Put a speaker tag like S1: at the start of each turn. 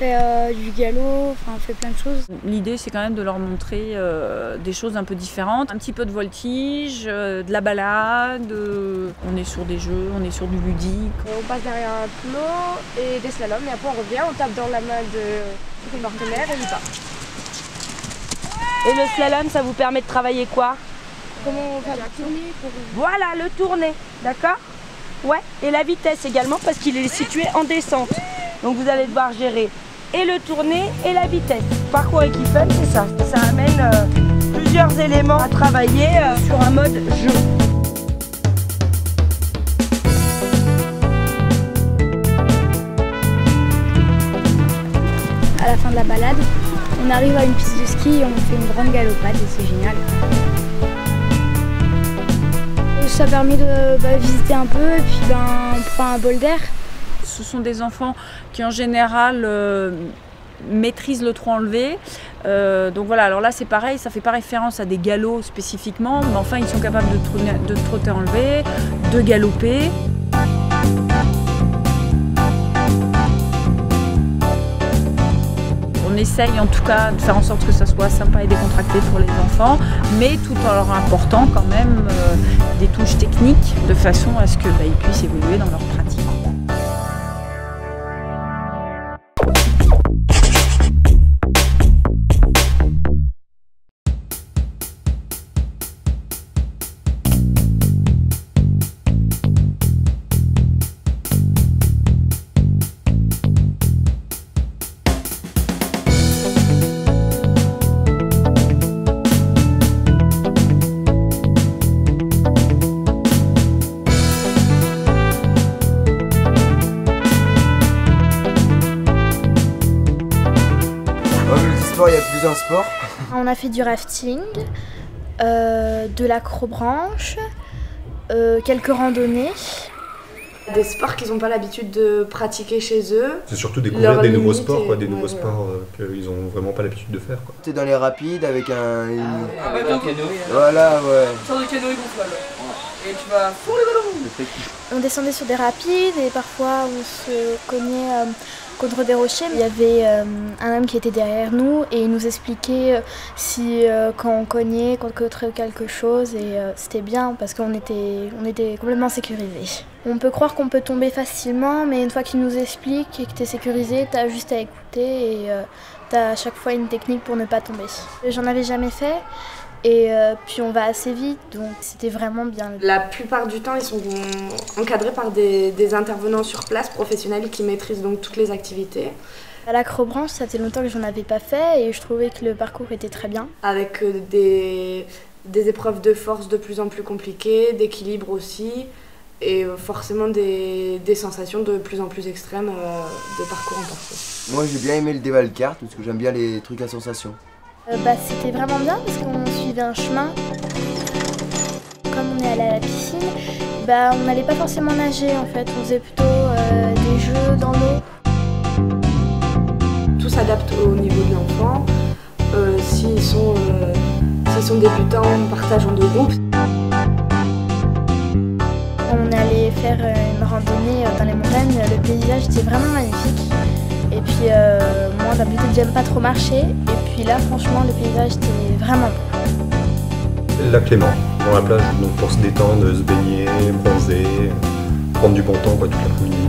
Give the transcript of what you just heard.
S1: fait du galop, enfin on fait plein de choses.
S2: L'idée c'est quand même de leur montrer des choses un peu différentes, un petit peu de voltige, de la balade, on est sur des jeux, on est sur du ludique.
S3: On passe derrière un plot et des slaloms et après on revient, on tape dans la main de partenaire et on y part.
S4: Et le slalom, ça vous permet de travailler quoi?
S3: Comment on fait la tournée pour...
S4: Voilà, le tourner, d'accord? Ouais, et la vitesse également parce qu'il est situé en descente. Donc vous allez devoir gérer et le tourner et la vitesse. Parcours Equifun, c'est ça. Ça amène plusieurs éléments à travailler sur un mode jeu.
S1: À la fin de la balade, on arrive à une piste de ski et on fait une grande galopade et c'est génial. Ça a permis de visiter un peu et puis on prend un bol d'air.
S2: Ce sont des enfants qui en général maîtrisent le trot enlevé. Donc voilà, alors là c'est pareil, ça ne fait pas référence à des galops spécifiquement, mais enfin ils sont capables de trotter enlevé, de galoper. On essaye en tout cas de faire en sorte que ça soit sympa et décontracté pour les enfants, mais tout en leur apportant quand même des touches techniques de façon à ce qu'ils puissent évoluer dans leur pratique.
S5: Il y a plusieurs sports.
S1: On a fait du rafting, de l'acrobranche, quelques randonnées.
S3: Des sports qu'ils n'ont pas l'habitude de pratiquer chez eux.
S6: C'est surtout découvrir des nouveaux sports, quoi, des nouveaux sports qu'ils n'ont vraiment pas l'habitude de faire.
S5: T'es dans les rapides avec un...
S7: Avec un canoë.
S5: Voilà, ouais.
S7: Sur le canoë gonflable. Et tu vas pour le ballon.
S1: On descendait sur des rapides et parfois on se cognait contre des rochers. Il y avait un homme qui était derrière nous et il nous expliquait si quand on cognait contre quelque chose et c'était bien parce qu'on était complètement sécurisés. On peut croire qu'on peut tomber facilement, mais une fois qu'il nous explique et que tu es sécurisé, tu as juste à écouter et tu as à chaque fois une technique pour ne pas tomber. J'en avais jamais fait. Et puis on va assez vite, donc c'était vraiment bien.
S3: La plupart du temps, ils sont encadrés par des intervenants sur place, professionnels, qui maîtrisent donc toutes les activités.
S1: À l'acrobranche, ça fait longtemps que j'en avais pas fait et je trouvais que le parcours était très bien.
S3: Avec des épreuves de force de plus en plus compliquées, d'équilibre aussi, et forcément des sensations de plus en plus extrêmes de parcours en parcours.
S5: Moi j'ai bien aimé le dévalcarte parce que j'aime bien les trucs à sensation.
S1: C'était vraiment bien parce qu'on suivait un chemin. Comme on est allé à la piscine, on n'allait pas forcément nager en fait, on faisait plutôt des jeux dans l'eau.
S3: Tout s'adapte au niveau de l'enfant. S'ils sont débutants, on partage en deux groupes.
S1: On allait faire une randonnée dans les montagnes, le paysage était vraiment magnifique. Et puis moi d'habitude j'aime pas trop marcher et puis là franchement le paysage était vraiment beau.
S6: Lac Léman, dans la plage, donc pour se détendre, se baigner, bronzer, prendre du bon temps quoi, toute l'après-midi.